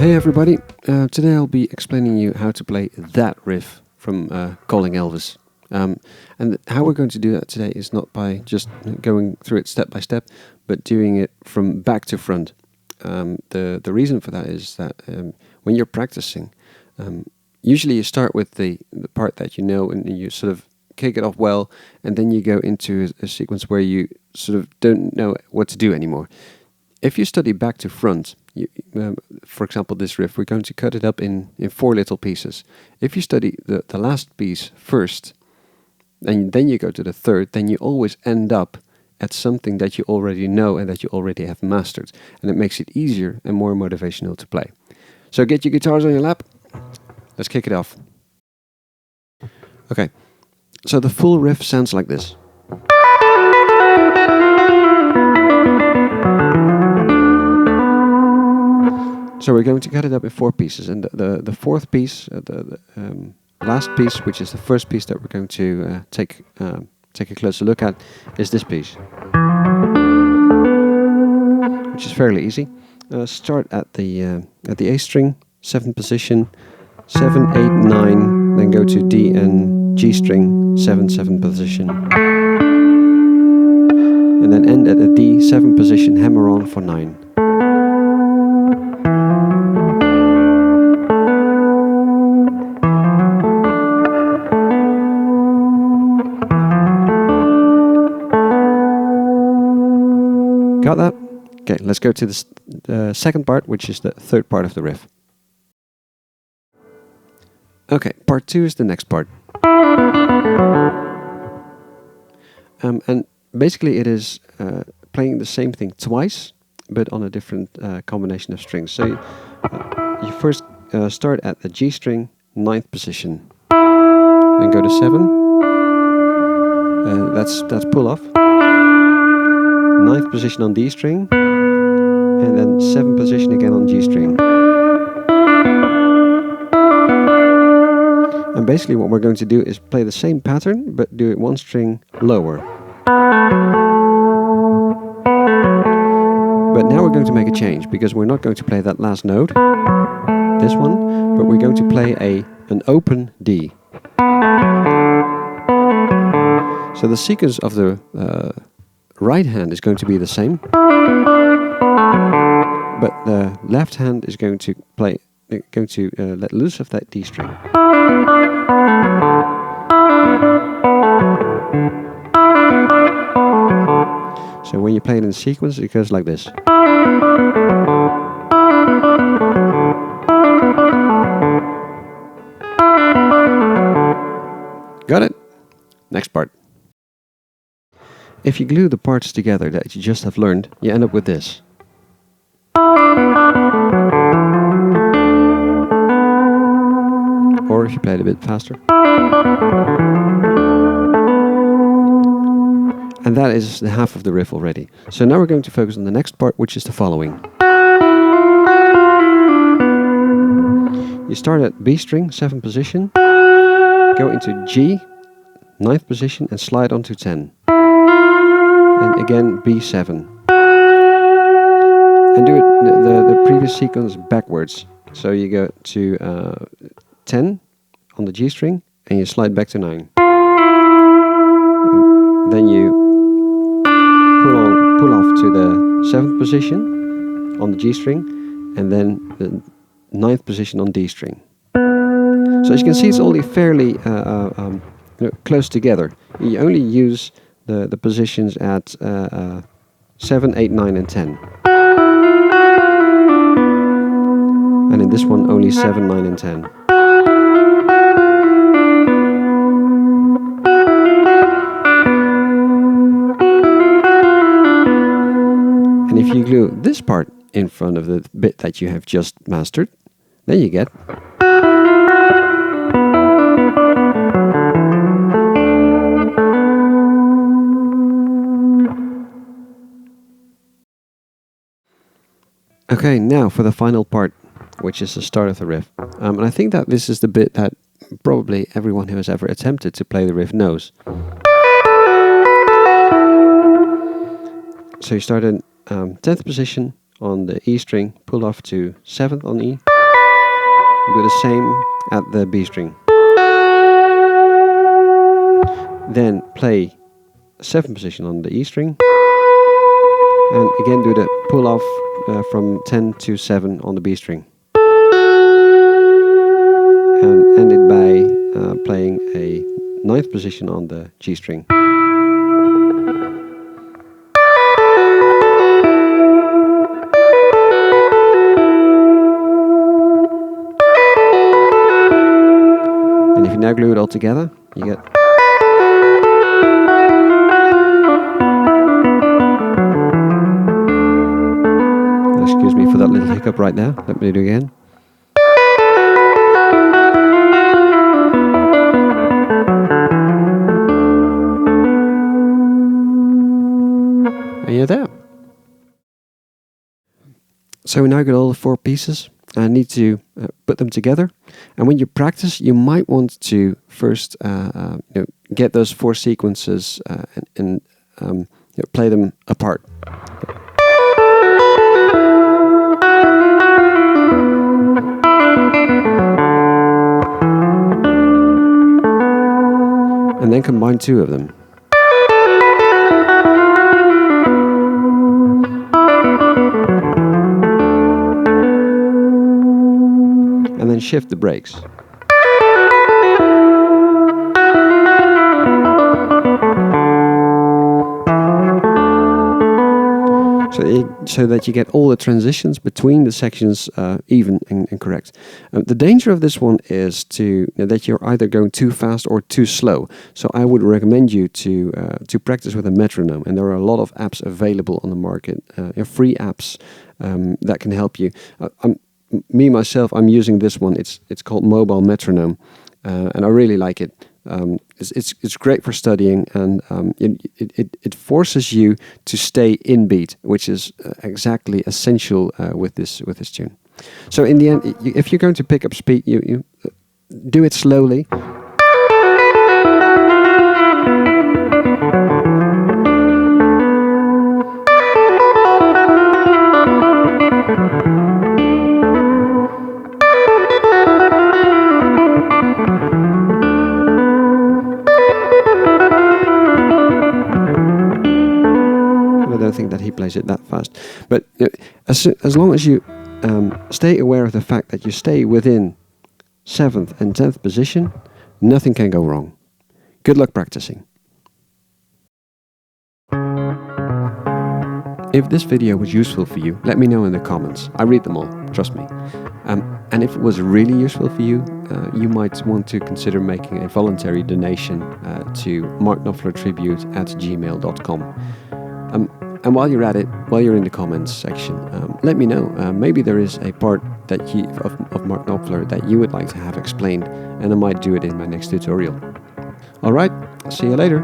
Hey everybody, today I'll be explaining you how to play that riff from Calling Elvis. And how we're going to do that today is not by just going through it step by step, but doing it from back to front. The reason for that is that when you're practicing, usually you start with the part that you know and you sort of kick it off well, and then you go into a sequence where you sort of don't know what to do anymore. If you study back to front, for example, this riff, we're going to cut it up in 4 little pieces. If you study the last piece first, and then you go to the third, then you always end up at something that you already know and that you already have mastered. And it makes it easier and more motivational to play. So get your guitars on your lap. Let's kick it off. Okay, so the full riff sounds like this. So we're going to cut it up in 4 pieces, and the fourth piece, the last piece, which is the first piece that we're going to take a closer look at, is this piece, which is fairly easy. Start at the A string, 7th position, 7, 8, 9, then go to D and G string, 7th position, and then end at a D, 7th position, hammer on for 9. Got that? Okay, let's go to the second part, which is the third part of the riff. Okay, part 2 is the next part. And basically it is playing the same thing twice, but on a different combination of strings. So you first start at the G string, 9th position. Then go to 7. That's pull off. 9th position on D string, and then 7th position again on G string. And basically what we're going to do is play the same pattern, but do it 1 string lower. But now we're going to make a change, because we're not going to play that last note, this one, but we're going to play an open D. So the sequence of the right hand is going to be the same, but the left hand is going to let loose of that D string. So when you play it in sequence, it goes like this. Got it? Next part. If you glue the parts together that you just have learned, you end up with this. Or if you play it a bit faster. And that is the half of the riff already. So now we're going to focus on the next part, which is the following. You start at B string, 7th position, go into G, 9th position, and slide onto 10. And again B7. And do it the previous sequence backwards. So you go to 10 on the G string, and you slide back to 9. And then you pull off to the 7th position on the G string, and then the 9th position on D string. So as you can see, it's only fairly close together. You only use the positions at 7, 8, 9, and 10. And in this one, only 7, 9, and 10. And if you glue this part in front of the bit that you have just mastered, then you get... Okay, now for the final part, which is the start of the riff. And I think that this is the bit that probably everyone who has ever attempted to play the riff knows. So you start in 10th position on the E string, pull off to 7th on E, Do the same at the B string. Then play 7th position on the E string. And again do the pull off from 10 to 7 on the B string. And end it by playing a 9th position on the G string. And if you now glue it all together, you get... Excuse me for that little hiccup right there. Let me do it again. And you're there. So we now got all the 4 pieces. I need to put them together. And when you practice, you might want to first get those 4 sequences and play them apart. And then combine 2 of them. And then shift the brakes. So that you get all the transitions between the sections even and correct. The danger of this one is that you're either going too fast or too slow. So I would recommend you to practice with a metronome. And there are a lot of apps available on the market, free apps that can help you. Myself, I'm using this one. It's called Mobile Metronome, and I really like it. It's great for studying, and it forces you to stay in beat, which is exactly essential with this tune. So in the end, if you're going to pick up speed, you do it slowly. I don't think that he plays it that fast, but as long as you stay aware of the fact that you stay within 7th and 10th position, nothing can go wrong. Good luck practicing. If this video was useful for you, let me know in the comments. I read them all, trust me. And if it was really useful for you, you might want to consider making a voluntary donation to markknopflertribute@gmail.com. And while you're at it, while you're in the comments section, let me know. Maybe there is a part that of Mark Knopfler that you would like to have explained, and I might do it in my next tutorial. Alright, see you later.